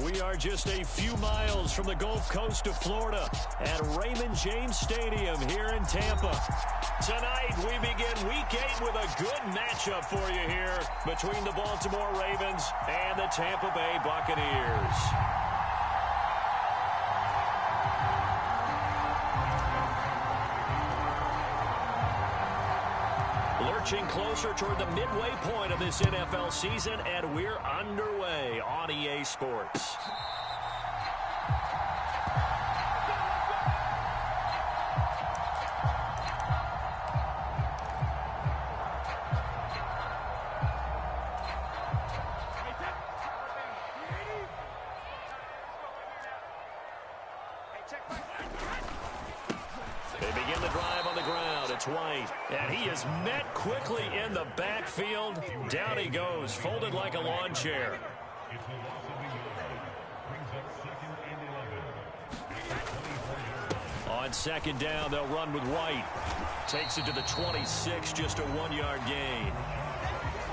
We are just a few miles from the Gulf Coast of Florida at Raymond James Stadium here in Tampa. Tonight, we begin Week 8 with a good matchup for you here between the Baltimore Ravens and the Tampa Bay Buccaneers. Lurching closer toward the midway point of this NFL season, and we're underway on EA Sports. They begin the drive on the ground. It's White, and he is met quickly in the backfield. Down he goes, folded like a lawn chair. On second down, they'll run with White. Takes it to the 26, just a 1-yard gain.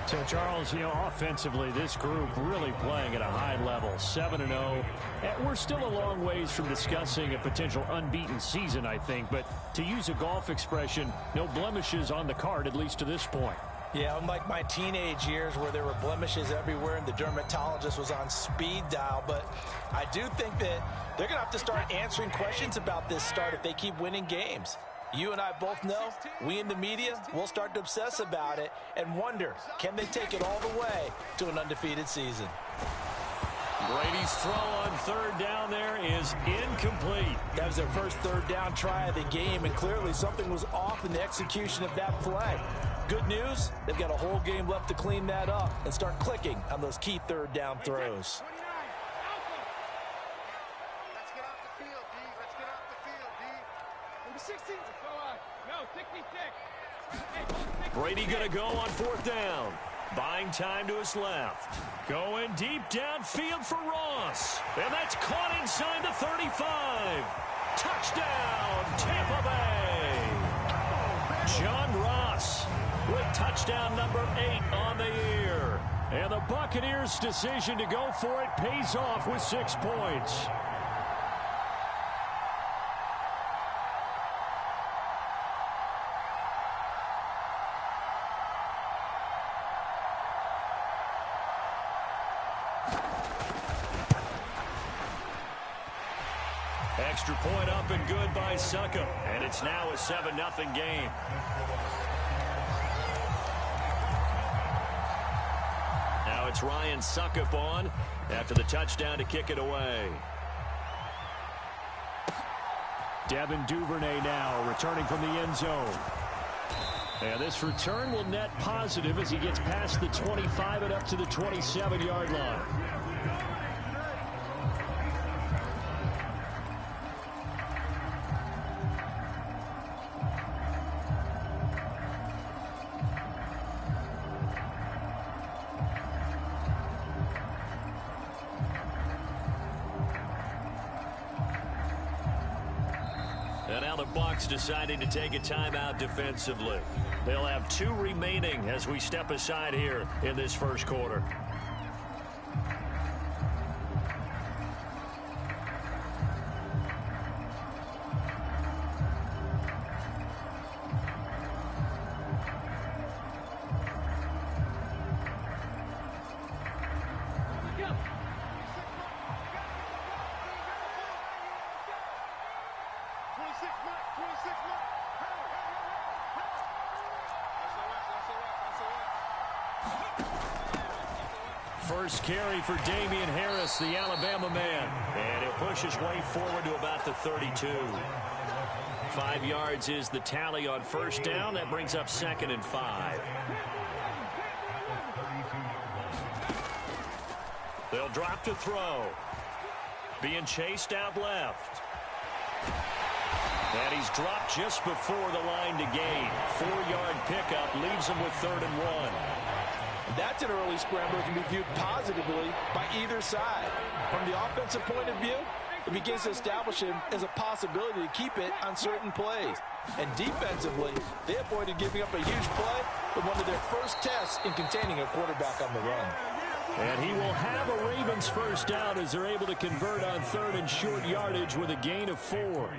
So, Charles, offensively, this group really playing at a high level, 7-0. And we're still a long ways from discussing a potential unbeaten season, I think. But to use a golf expression, no blemishes on the card, at least to this point. Yeah, unlike my teenage years where there were blemishes everywhere and the dermatologist was on speed dial. But I do think that they're going to have to start answering questions about this start if they keep winning games. You and I both know, we in the media, we'll start to obsess about it and wonder, can they take it all the way to an undefeated season? Brady's throw on third down there is incomplete. That was their first third down try of the game, and clearly something was off in the execution of that play. Good news, they've got a whole game left to clean that up and start clicking on those key third down throws. Brady going to go on fourth down. Buying time to his left. Going deep downfield for Ross. And that's caught inside the 35. Touchdown, Tampa Bay. John Ross with touchdown number 8 on the year. And the Buccaneers' decision to go for it pays off with 6 points. Extra point up and good by Succop. And it's now a 7-0 game. Now it's Ryan Succop on after the touchdown to kick it away. Devin Duvernay now returning from the end zone. And this return will net positive as he gets past the 25 and up to the 27-yard line. And now the Bucs deciding to take a timeout defensively. They'll have 2 remaining as we step aside here in this first quarter. First carry for Damian Harris, the Alabama man. And he'll push his way forward to about the 32. 5 yards is the tally on first down. That brings up 2nd and 5. They'll drop to throw. Being chased out left. And he's dropped just before the line to gain. 4-yard pickup leaves him with 3rd and 1. That's an early scrambler that can be viewed positively by either side. From the offensive point of view, it begins to establish him as a possibility to keep it on certain plays. And defensively, they avoided giving up a huge play with one of their first tests in containing a quarterback on the run. And he will have a Ravens first down as they're able to convert on 3rd and short yardage with a gain of 4.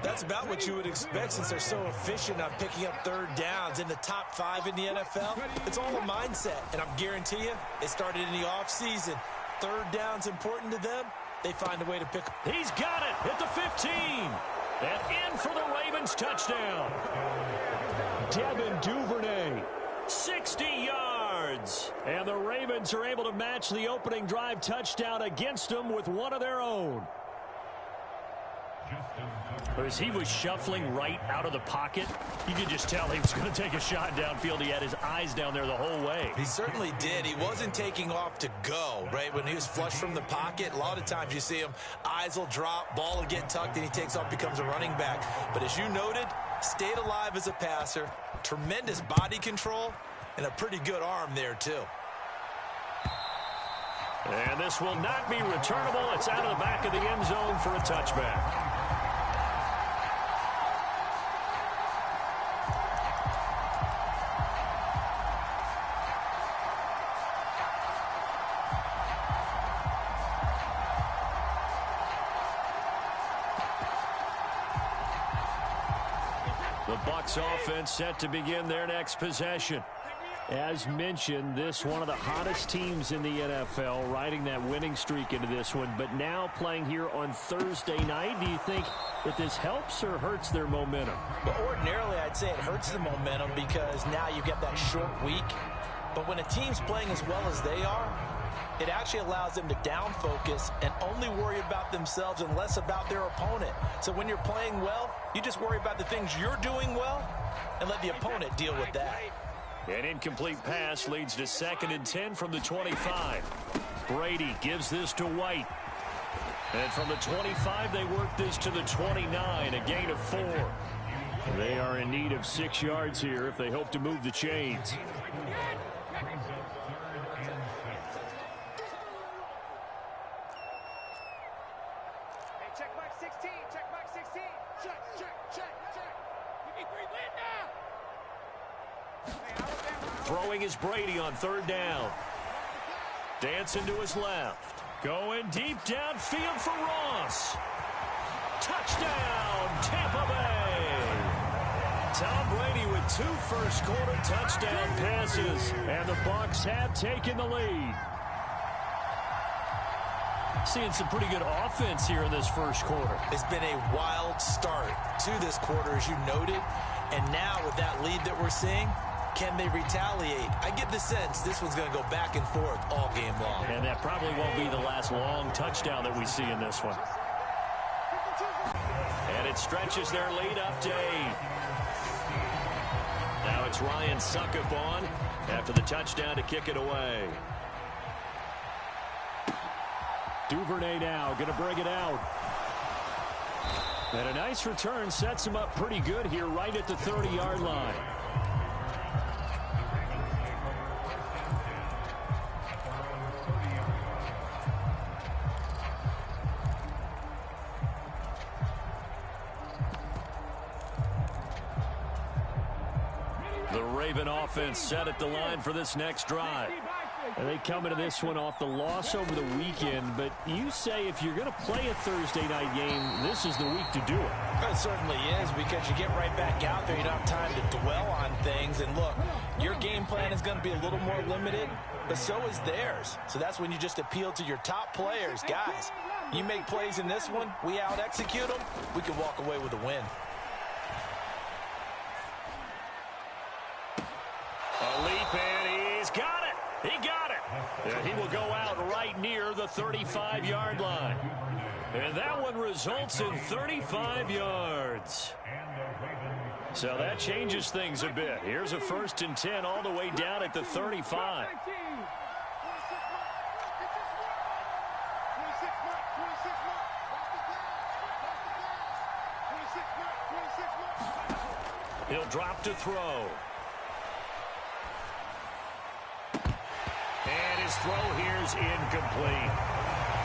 That's about what you would expect since they're so efficient on picking up 3rd downs in the top 5 in the NFL. It's all a mindset, and I'm guarantee you it started in the offseason. 3rd down's important to them. They find a way to pick. He's got it at the 15. And in for the Ravens touchdown. Devin Duvernay, 60 yards. And the Ravens are able to match the opening drive touchdown against them with one of their own. As he was shuffling right out of the pocket, you could just tell he was going to take a shot downfield. He had his eyes down there the whole way. He certainly did. He wasn't taking off to go, right? When he was flush from the pocket, a lot of times you see him, eyes will drop, ball will get tucked, and he takes off, becomes a running back. But as you noted, stayed alive as a passer, tremendous body control, and a pretty good arm there, too. And this will not be returnable. It's out of the back of the end zone for a touchback. The Bucs offense set to begin their next possession. As mentioned, this one of the hottest teams in the NFL, riding that winning streak into this one, but now playing here on Thursday night. Do you think that this helps or hurts their momentum? Well, ordinarily, I'd say it hurts the momentum because now you get that short week. But when a team's playing as well as they are, it actually allows them to down focus and only worry about themselves and less about their opponent. So when you're playing well, you just worry about the things you're doing well and let the opponent deal with that. An incomplete pass leads to 2nd and 10 from the 25. Brady gives this to White. And from the 25, they work this to the 29, a gain of 4. They are in need of 6 yards here if they hope to move the chains. Throwing is Brady on 3rd down. Dancing to his left. Going deep downfield for Ross. Touchdown, Tampa Bay. Tom Brady with 2 first-quarter touchdown passes. And the Bucs have taken the lead. Seeing some pretty good offense here in this first quarter. It's been a wild start to this quarter, as you noted. And now with that lead that we're seeing, can they retaliate? I get the sense this one's going to go back and forth all game long. And that probably won't be the last long touchdown that we see in this one. And it stretches their lead up to 8. Now it's Ryan Suckup on after the touchdown to kick it away. Duvernay now going to bring it out. And a nice return sets him up pretty good here right at the 30-yard line. The Raven offense set at the line for this next drive. And they come into this one off the loss over the weekend, but you say if you're going to play a Thursday night game, this is the week to do it. It certainly is, because you get right back out there. You don't have time to dwell on things. And look, your game plan is going to be a little more limited, but so is theirs. So that's when you just appeal to your top players. Guys, you make plays in this one, we out-execute them, we can walk away with a win. A leap, and he's got it. He got it. And he will go out right near the 35-yard line. And that one results in 35 yards. So that changes things a bit. Here's a 1st and 10 all the way down at the 35. He'll drop to throw. And his throw here is incomplete.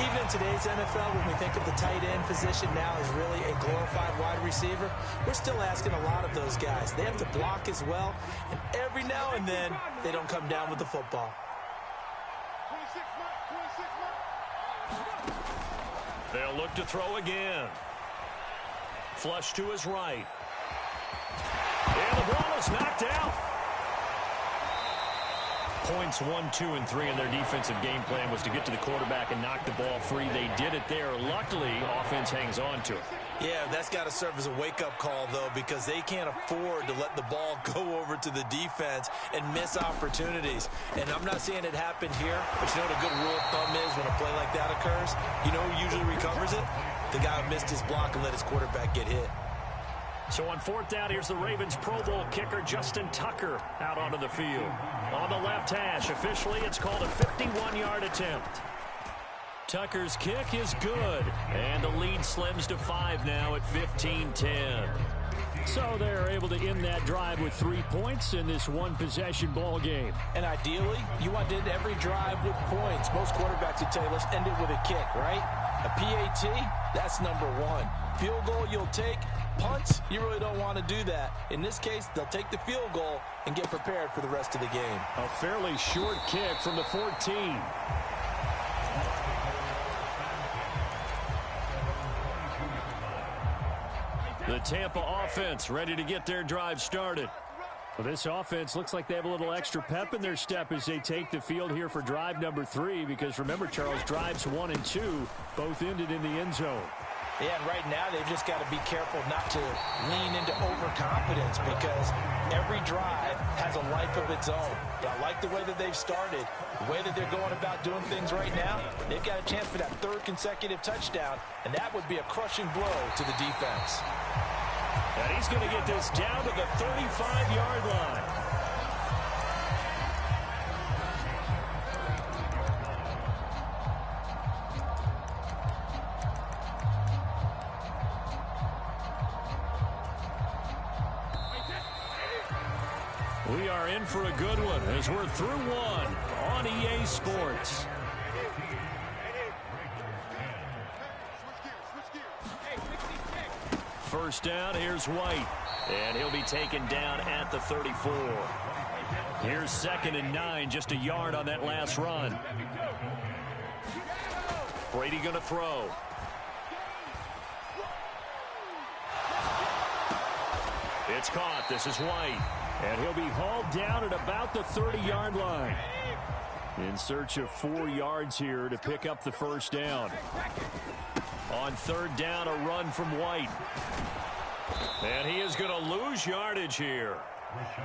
Even in today's NFL, when we think of the tight end position now as really a glorified wide receiver, we're still asking a lot of those guys. They have to block as well, and every now and then, they don't come down with the football. They'll look to throw again. Flush to his right. And the ball is knocked out. Points 1, 2, and 3 in their defensive game plan was to get to the quarterback and knock the ball free. They did it there. Luckily, offense hangs on to it. Yeah, that's got to serve as a wake-up call, though, because they can't afford to let the ball go over to the defense and miss opportunities. And I'm not saying it happened here, but you know what a good rule of thumb is when a play like that occurs? You know who usually recovers it? The guy who missed his block and let his quarterback get hit. So on 4th down, here's the Ravens Pro Bowl kicker Justin Tucker out onto the field. On the left hash, officially it's called a 51-yard attempt. Tucker's kick is good, and the lead slims to 5 now at 15-10. So they're able to end that drive with 3 points in this one-possession ball game. And ideally, you want to end every drive with points. Most quarterbacks would tell you, let's end it with a kick, right? A PAT, that's number 1. Field goal you'll take. Punts, you really don't want to do that. In this case, they'll take the field goal and get prepared for the rest of the game. A fairly short kick from the 14. The Tampa offense ready to get their drive started. Well, this offense looks like they have a little extra pep in their step as they take the field here for drive number 3, because remember, Charles, drives 1 and 2 both ended in the end zone. Yeah, and right now they've just got to be careful not to lean into overconfidence, because every drive has a life of its own. But I like the way that they've started, the way that they're going about doing things right now. They've got a chance for that 3rd consecutive touchdown, and that would be a crushing blow to the defense. And he's going to get this down to the 35-yard line. We are in for a good one as we're through one on EA Sports. First down, here's White. And he'll be taken down at the 34. Here's 2nd and 9, just a yard on that last run. Brady going to throw. It's caught. This is White. And he'll be hauled down at about the 30-yard line. In search of 4 yards here to pick up the first down. On 3rd down, a run from White. And he is going to lose yardage here.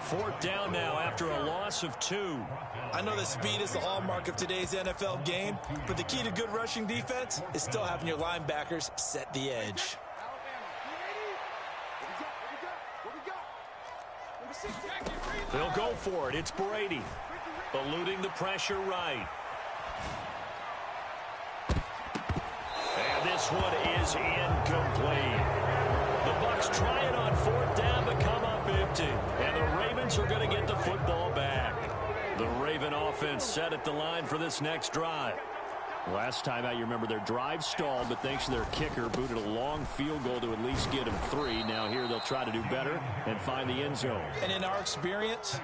4th down now after a loss of 2. I know that speed is the hallmark of today's NFL game, but the key to good rushing defense is still having your linebackers set the edge. They'll go for it. It's Brady. Eluding the pressure right. And this one is incomplete. The Bucs try it on 4th down but come up empty. And the Ravens are going to get the football back. The Raven offense set at the line for this next drive. Last time out, you remember their drive stalled, but thanks to their kicker, booted a long field goal to at least get them 3. Now here they'll try to do better and find the end zone. And in our experience,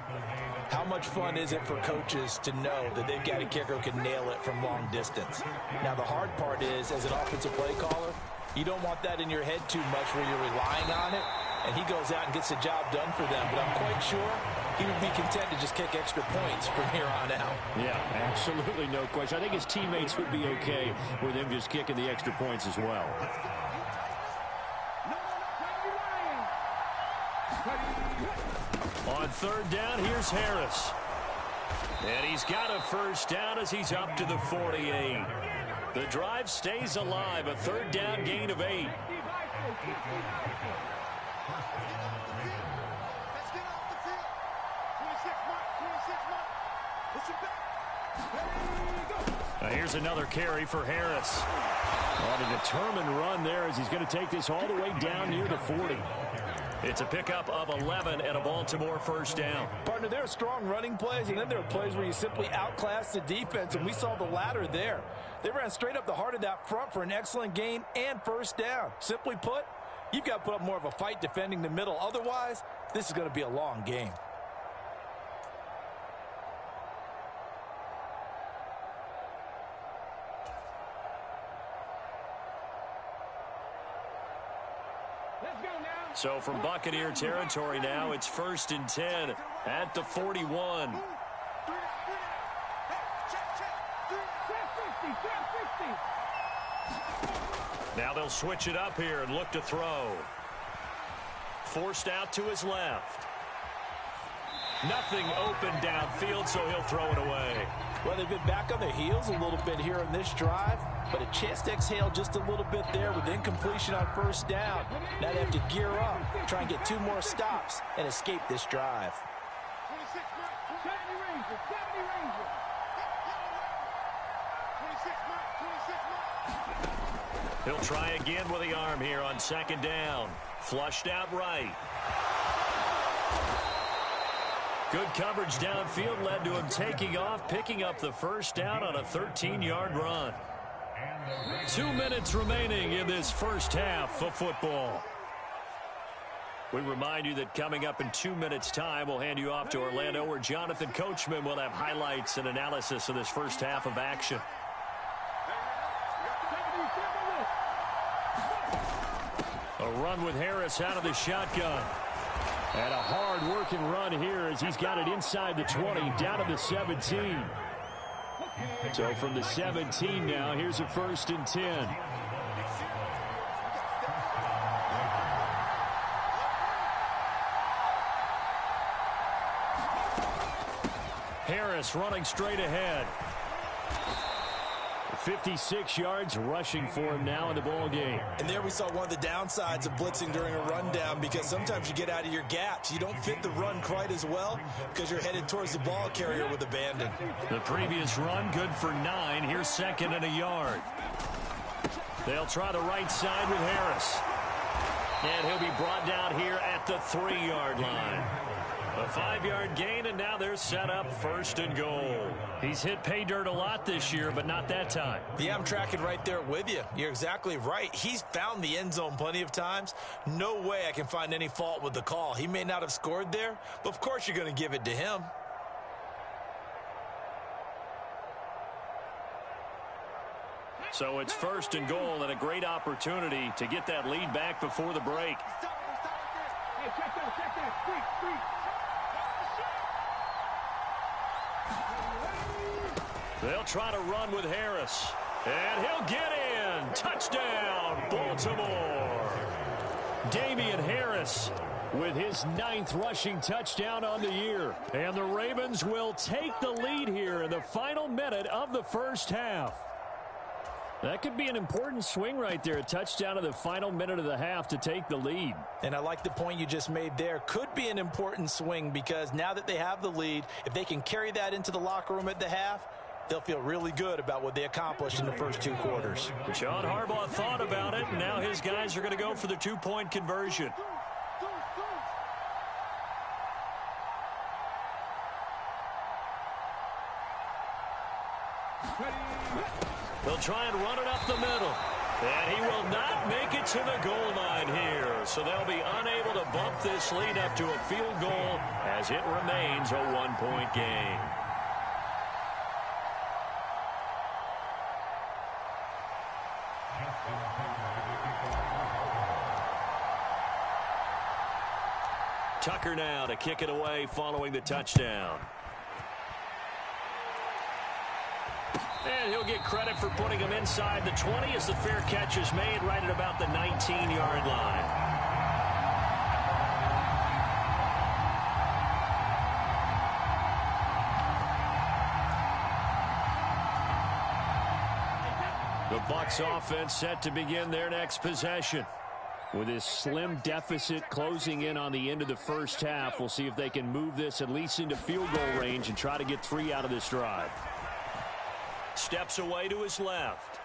how much fun is it for coaches to know that they've got a kicker who can nail it from long distance? Now the hard part is, as an offensive play caller, you don't want that in your head too much where you're relying on it, and he goes out and gets the job done for them. But I'm quite sure he would be content to just kick extra points from here on out. Yeah, absolutely no question. I think his teammates would be okay with him just kicking the extra points as well. On 3rd down, here's Harris. And he's got a first down as he's up to the 48. The drive stays alive, a 3rd down gain of 8. Now here's another carry for Harris. On a determined run there as he's going to take this all the way down near the 40. It's a pickup of 11 and a Baltimore first down. Partner, there are strong running plays, and then there are plays where you simply outclass the defense, and we saw the latter there. They ran straight up the heart of that front for an excellent gain and first down. Simply put, you've got to put up more of a fight defending the middle. Otherwise, this is going to be a long game. So from Buccaneer territory now, it's 1st and 10 at the 41. Now they'll switch it up here and look to throw. Forced out to his left. Nothing open downfield, so he'll throw it away. Well, they've been back on their heels a little bit here in this drive, but a chance to exhale just a little bit there with incompletion on 1st down. Now they have to gear up, try and get 2 more stops, and escape this drive. He'll try again with the arm here on 2nd down. Flushed out right. Good coverage downfield led to him taking off, picking up the 1st down on a 13-yard run. 2 minutes remaining in this first half of football. We remind you that coming up in 2 minutes' time, we'll hand you off to Orlando, where Jonathan Coachman will have highlights and analysis of this first half of action. A run with Harris out of the shotgun. And a hard-working run here as he's got it inside the 20, down to the 17. So from the 17 now, here's a 1st and 10. Harris running straight ahead. 56 yards rushing for him now in the ball game. And there we saw one of the downsides of blitzing during a rundown, because sometimes you get out of your gaps. You don't fit the run quite as well because you're headed towards the ball carrier with abandon. The previous run good for 9. Here's 2nd and a yard. They'll try the right side with Harris. And he'll be brought down here at the 3-yard line. A 5-yard gain, and now they're set up 1st and goal. He's hit pay dirt a lot this year, but not that time. Yeah, I'm tracking right there with you. You're exactly right. He's found the end zone plenty of times. No way I can find any fault with the call. He may not have scored there, but of course you're going to give it to him. So it's 1st and goal, and a great opportunity to get that lead back before the break. Hey, check that. Freak. They'll try to run with Harris. And he'll get in. Touchdown, Baltimore. Damian Harris with his 9th rushing touchdown on the year. And the Ravens will take the lead here in the final minute of the first half. That could be an important swing right there. A touchdown in the final minute of the half to take the lead. And I like the point you just made there. Could be an important swing, because now that they have the lead, if they can carry that into the locker room at the half, they'll feel really good about what they accomplished in the first 2 quarters. John Harbaugh thought about it, and now his guys are going to go for the 2-point conversion. They'll try and run it up the middle. And he will not make it to the goal line here. So they'll be unable to bump this lead up to a field goal as it remains a 1-point game. Tucker now to kick it away following the touchdown. And he'll get credit for putting him inside the 20 as the fair catch is made right at about the 19-yard line. The Bucs offense set to begin their next possession. With this slim deficit closing in on the end of the first half, we'll see if they can move this at least into field goal range and try to get 3 out of this drive. Steps away to his left.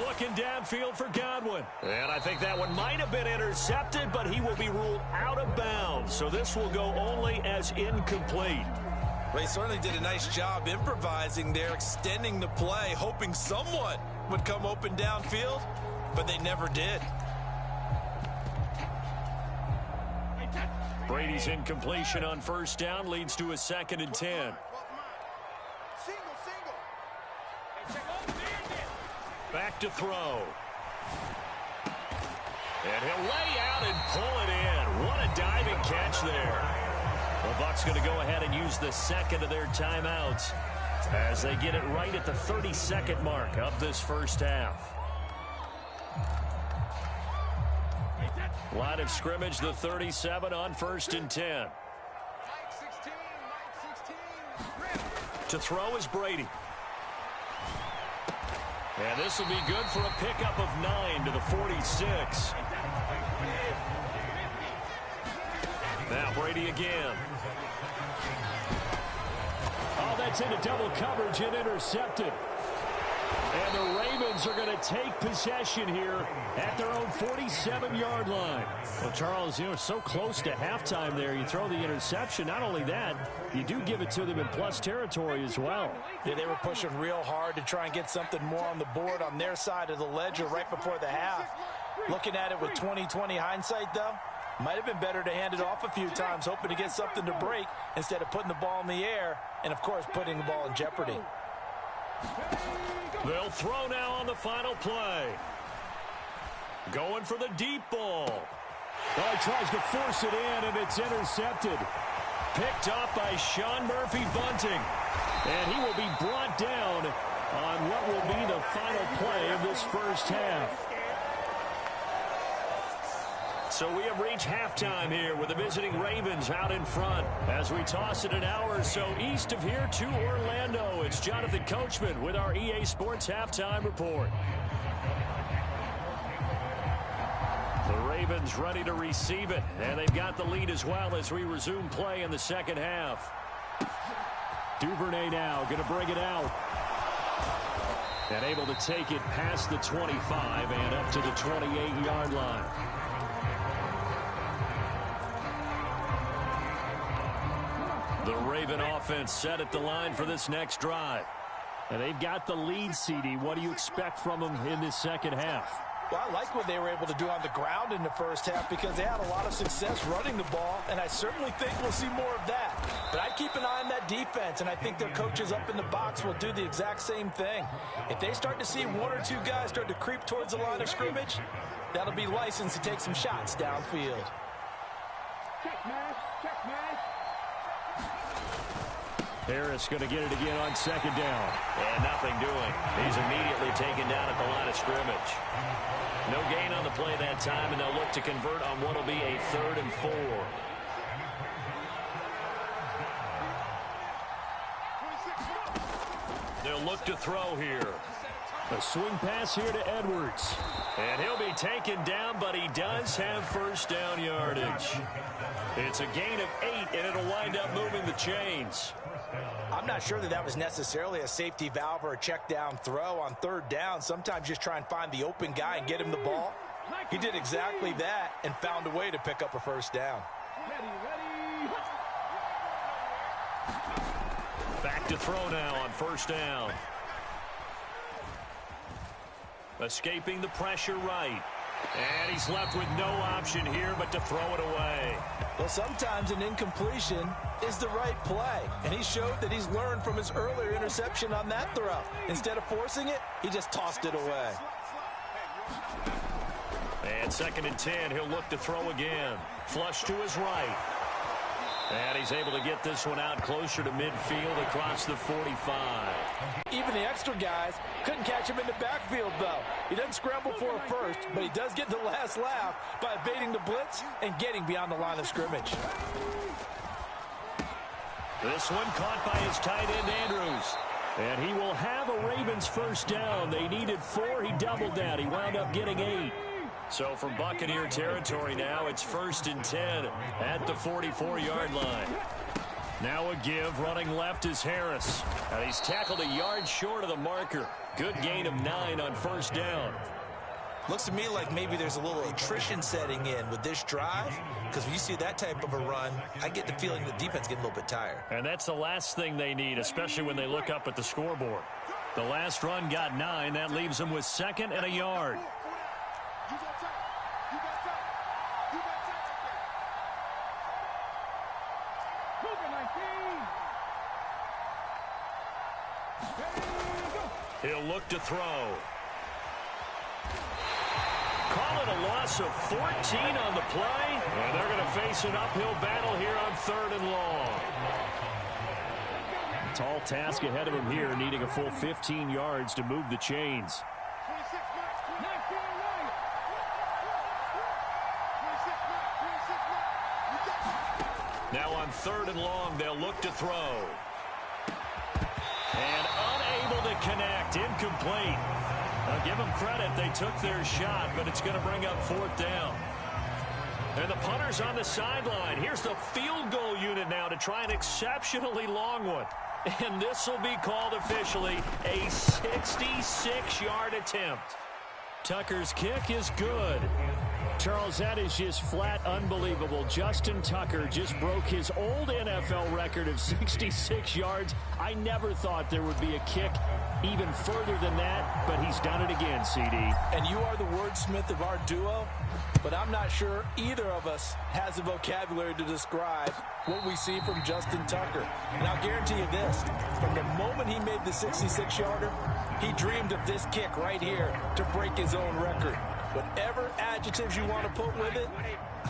Looking downfield for Godwin. And I think that one might have been intercepted, but he will be ruled out of bounds. So this will go only as incomplete. Well, he certainly did a nice job improvising there, extending the play, hoping someone would come open downfield, but they never did. Brady's incompletion on first down leads to a 2nd and 10. Back to throw. And he'll lay out and pull it in. What a diving catch there. The Bucs going to go ahead and use the second of their timeouts as they get it right at the 30-second mark of this first half. Line of scrimmage, the 37 on 1st and 10. To throw is Brady. And this will be good for a pickup of 9 to the 46. Now Brady again. Oh, that's into double coverage and intercepted. And the Ravens are going to take possession here at their own 47-yard line. Well, Charles, so close to halftime there. You throw the interception. Not only that, you do give it to them in plus territory as well. Yeah, they were pushing real hard to try and get something more on the board on their side of the ledger right before the half. Looking at it with 20/20 hindsight, though, might have been better to hand it off a few times, hoping to get something to break instead of putting the ball in the air and, of course, putting the ball in jeopardy. They'll throw now on the final play. Going for the deep ball. Well, he tries to force it in, and it's intercepted. Picked up by Sean Murphy-Bunting. And he will be brought down on what will be the final play of this first half. So we have reached halftime here with the visiting Ravens out in front. As we toss it an hour or so east of here to Orlando, it's Jonathan Coachman with our EA Sports Halftime Report. The Ravens ready to receive it, and they've got the lead as well as we resume play in the second half. Duvernay now going to bring it out. And able to take it past the 25 and up to the 28-yard line. The Raven offense set at the line for this next drive. And they've got the lead, CD. What do you expect from them in this second half? Well, I like what they were able to do on the ground in the first half because they had a lot of success running the ball, and I certainly think we'll see more of that. But I'd keep an eye on that defense, and I think their coaches up in the box will do the exact same thing. If they start to see one or two guys start to creep towards the line of scrimmage, that'll be license to take some shots downfield. Check, man. Check, man. Harris going to get it again on second down. And nothing doing. He's immediately taken down at the line of scrimmage. No gain on the play that time, and they'll look to convert on what will be a 3rd and 4. They'll look to throw here. A swing pass here to Edwards. And he'll be taken down, but he does have first down yardage. It's a gain of 8, and it'll wind up moving the chains. I'm not sure that was necessarily a safety valve or a check down throw on 3rd down. Sometimes just try and find the open guy and get him the ball. He did exactly that and found a way to pick up a first down. Ready. Back to throw now on 1st down. Escaping the pressure right. And he's left with no option here but to throw it away. Well, sometimes an incompletion is the right play. And he showed that he's learned from his earlier interception on that throw. Instead of forcing it, he just tossed it away. And 2nd and 10, he'll look to throw again. Flush to his right. And he's able to get this one out closer to midfield across the 45. Even the extra guys couldn't catch him in the backfield, though. He doesn't scramble for a first, but he does get the last laugh by evading the blitz and getting beyond the line of scrimmage. This one caught by his tight end, Andrews. And he will have a Ravens first down. They needed 4. He doubled that. He wound up getting 8. So from Buccaneer territory now, it's 1st and 10 at the 44-yard line. Now a give. Running left is Harris. And he's tackled a yard short of the marker. Good gain of 9 on 1st down. Looks to me like maybe there's a little attrition setting in with this drive, because when you see that type of a run, I get the feeling the defense getting a little bit tired. And that's the last thing they need, especially when they look up at the scoreboard. The last run got 9. That leaves them with 2nd and a yard. He'll look to throw. Call and a loss of 14 on the play. And they're going to face an uphill battle here on 3rd and long. Tall task ahead of him here, needing a full 15 yards to move the chains. Now on 3rd and long, they'll look to throw. And unable to connect, incomplete. I'll give them credit, they took their shot, but it's going to bring up 4th down. And the punter's on the sideline. Here's the field goal unit now to try an exceptionally long one. And this will be called officially a 66-yard attempt. Tucker's kick is good. Charles, that is just flat unbelievable. Justin Tucker just broke his old NFL record of 66 yards. I never thought there would be a kick even further than that, but he's done it again, CD. And you are the wordsmith of our duo, but I'm not sure either of us has the vocabulary to describe what we see from Justin Tucker. And I'll guarantee you this, from the moment he made the 66-yarder, he dreamed of this kick right here to break his own record. Whatever adjectives you want to put with it,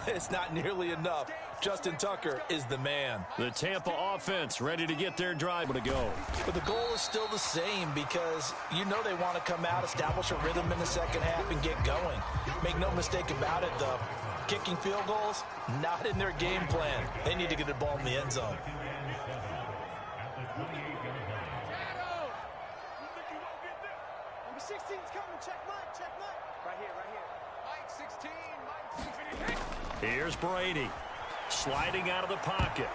it's not nearly enough. Justin Tucker is the man. The Tampa offense ready to get their drive to go. But the goal is still the same because you know they want to come out, establish a rhythm in the second half, and get going. Make no mistake about it, though. Kicking field goals, not in their game plan. They need to get the ball in the end zone. Number 16's coming. Check Mike. Check Mike. Right here. Mike 16. Mike 16. Here's Brady. Sliding out of the pocket.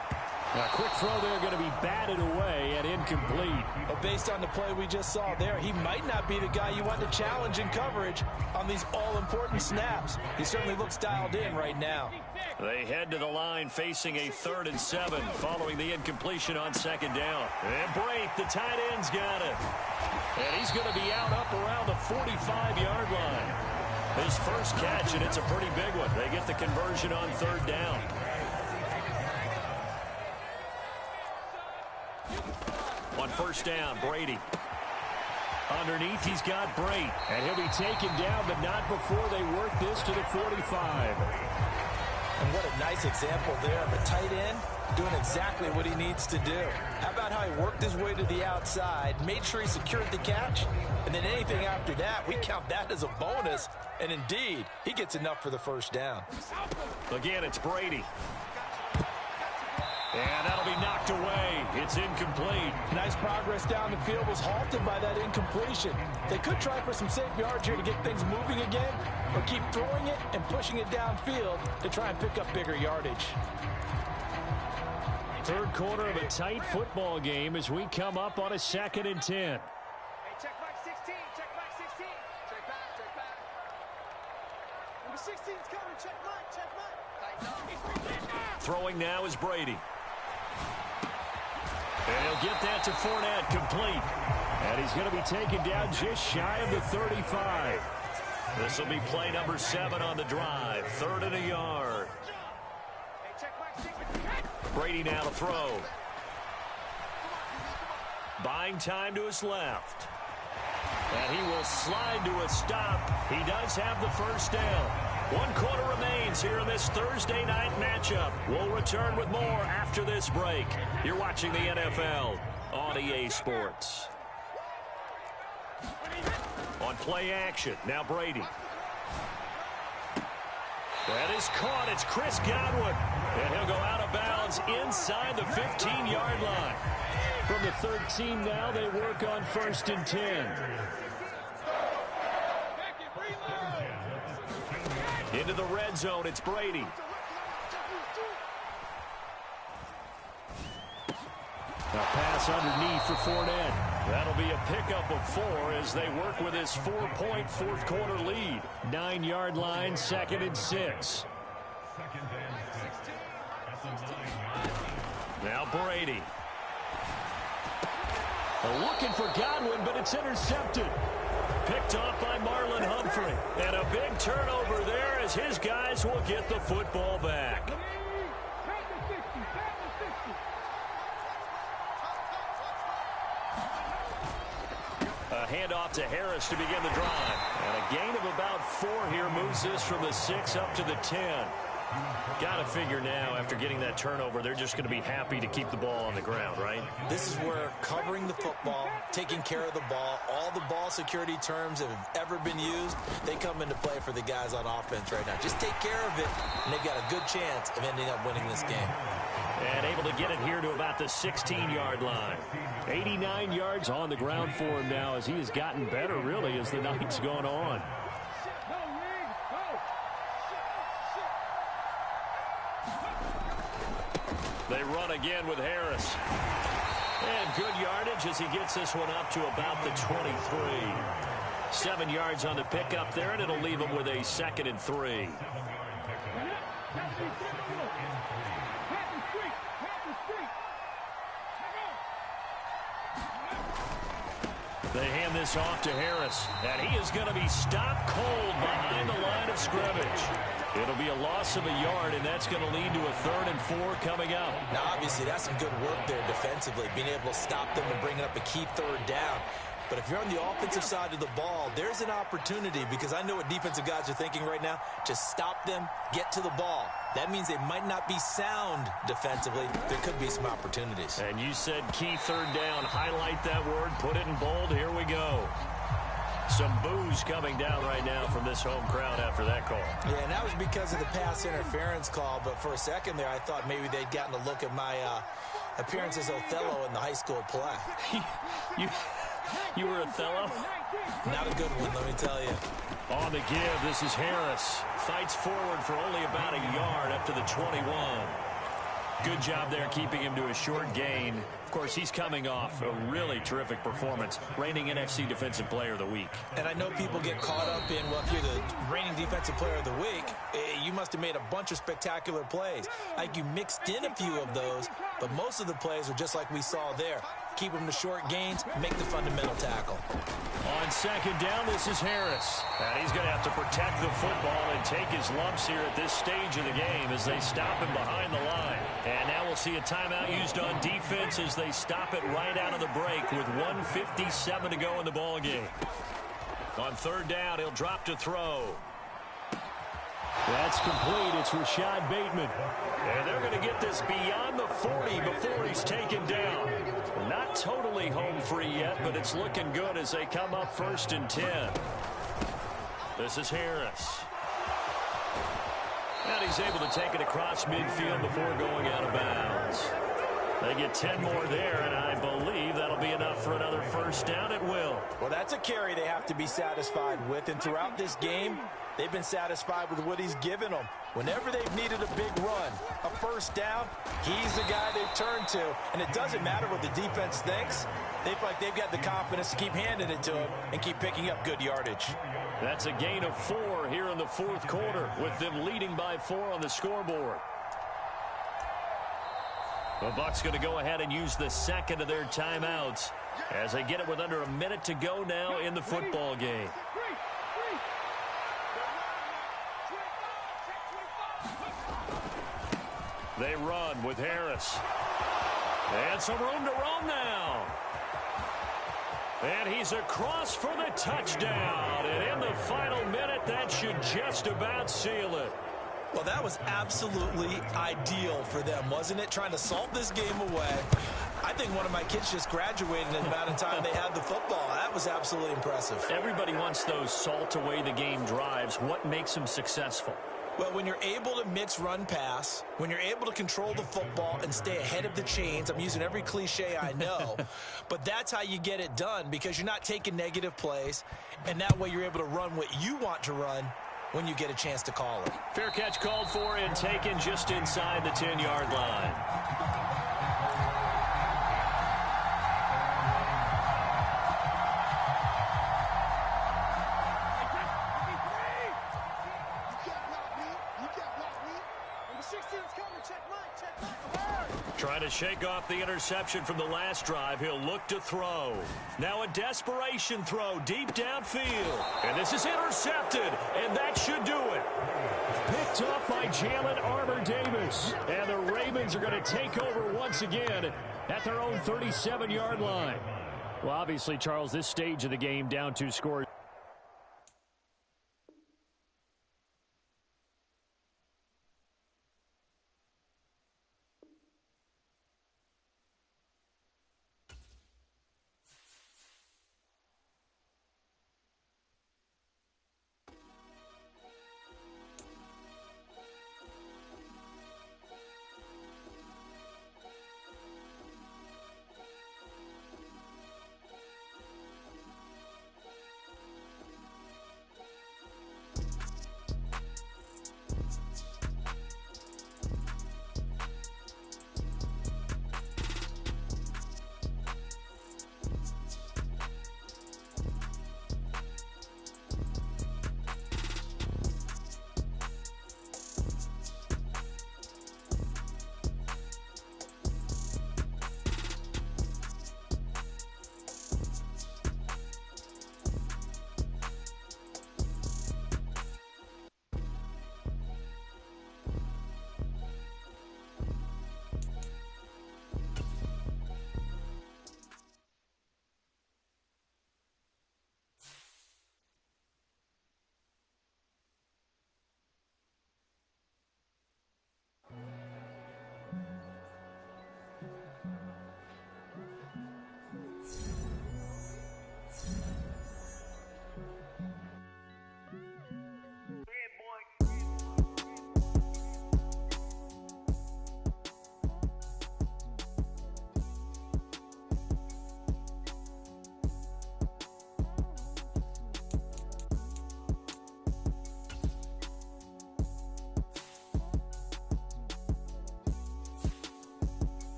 A quick throw there going to be batted away and incomplete. But based on the play we just saw there, he might not be the guy you want to challenge in coverage on these all-important snaps. He certainly looks dialed in right now. They head to the line facing a 3rd and 7 following the incompletion on 2nd down. And Brate, the tight end's got it. And he's going to be out up around the 45-yard line. His first catch, and it's a pretty big one. They get the conversion on 3rd down. On 1st down, Brady. Underneath, he's got Brate. And he'll be taken down, but not before they work this to the 45. And what a nice example there of a tight end doing exactly what he needs to do. How about how he worked his way to the outside, made sure he secured the catch, and then anything after that, we count that as a bonus. And indeed, he gets enough for the 1st down. Again, it's Brady. And that'll be knocked away. It's incomplete. Nice progress down the field, was halted by that incompletion. They could try for some safe yards here to get things moving again, or keep throwing it and pushing it downfield to try and pick up bigger yardage. 3rd quarter of a tight football game as we come up on a 2nd and 10. Hey, check Mike 16. Check Mike 16. Check back. Number 16's coming. Check Mike. Check Mike. Throwing now is Brady. And he'll get that to Fournette, complete. And he's going to be taken down just shy of the 35. This will be play number 7 on the drive. 3rd and a yard. Hey, check Mike 16. Brady now to throw. Buying time to his left. And he will slide to a stop. He does have the 1st down. 1 quarter remains here in this Thursday night matchup. We'll return with more after this break. You're watching the NFL on EA Sports. On play action, now Brady. That is caught. It's Chris Godwin. And he'll go out of bounds inside the 15-yard line. From the 13 now, they work on 1st and 10. Into the red zone, it's Brady. A pass underneath for Fournette. That'll be a pickup of 4 as they work with his 4-point 4th quarter lead. 9-yard line, 2nd and 6. Now Brady. Looking for Godwin, but it's intercepted. Picked off by Marlon Humphrey. And a big turnover there as his guys will get the football back. A Handoff to Harris to begin the drive. And a gain of about 4 here moves this from the 6 up to the 10. Got to figure now, after getting that turnover, they're just going to be happy to keep the ball on the ground, right? This is where covering the football, taking care of the ball, all the ball security terms that have ever been used, they come into play for the guys on offense right now. Just take care of it, and they've got a good chance of ending up winning this game. And able to get it here to about the 16-yard line. 89 yards on the ground for him now as he has gotten better, really, as the night's gone on. They run again with Harris. And good yardage as he gets this one up to about the 23. 7 yards on the pickup there, and it'll leave him with a 2nd and 3. They hand this off to Harris, and he is going to be stopped cold behind the line of scrimmage. It'll be a loss of a yard, and that's going to lead to a 3rd and 4 coming up. Now, obviously, that's some good work there defensively, being able to stop them and bring up a key 3rd down. But if you're on the offensive side of the ball, there's an opportunity, because I know what defensive guys are thinking right now. Just stop them, get to the ball. That means they might not be sound defensively. There could be some opportunities. And you said key 3rd down. Highlight that word. Put it in bold. Here we go. Some boos coming down right now from this home crowd after that call. Yeah, and that was because of the pass interference call. But for a second there, I thought maybe they'd gotten a look at my appearance as Othello in the high school play. You were Othello? Not a good one, let me tell you. On the give, this is Harris. Fights forward for only about a yard up to the 21. Good job there keeping him to a short gain. Of course, he's coming off a really terrific performance, reigning NFC Defensive Player of the Week. And I know people get caught up in, well, if you're the reigning Defensive Player of the Week, you must have made a bunch of spectacular plays. Like you mixed in a few of those, but most of the plays are just like we saw there. Keep them to short gains, make the fundamental tackle. On 2nd down, this is Harris. And he's going to have to protect the football and take his lumps here at this stage of the game as they stop him behind the line. And now we'll see a timeout used on defense as they stop it right out of the break with 1:57 to go in the ball game. On 3rd down, he'll drop to throw. That's complete. It's Rashad Bateman. And they're going to get this beyond the 40 before he's taken down. Not totally home free yet, but it's looking good as they come up 1st and 10. This is Harris. And he's able to take it across midfield before going out of bounds. They get 10 more there, and I believe that'll be enough for another 1st down at will. Well, that's a carry they have to be satisfied with, and throughout this game, they've been satisfied with what he's given them. Whenever they've needed a big run, a 1st down, he's the guy they've turned to. And it doesn't matter what the defense thinks. They feel like they've got the confidence to keep handing it to him and keep picking up good yardage. That's a gain of 4 here in the 4th quarter, with them leading by 4 on the scoreboard. The Bucs going to go ahead and use the 2nd of their timeouts as they get it with under a minute to go now in the football game. They run with Harris. And some room to roam now. And he's across for the touchdown. And in the final minute, that should just about seal it. Well, that was absolutely ideal for them, wasn't it? Trying to salt this game away. I think one of my kids just graduated in the amount of time they had the football. That was absolutely impressive. Everybody wants those salt away the game drives. What makes them successful? Well, when you're able to mix run-pass, when you're able to control the football and stay ahead of the chains, I'm using every cliche I know, but that's how you get it done, because you're not taking negative plays, and that way you're able to run what you want to run when you get a chance to call it. Fair catch called for and taken just inside the 10-yard line. Trying to shake off the interception from the last drive. He'll look to throw. Now a desperation throw deep downfield. And this is intercepted, and that should do it. Picked off by Jalen Armour-Davis. And the Ravens are going to take over once again at their own 37-yard line. Well, obviously, Charles, this stage of the game down 2 scores.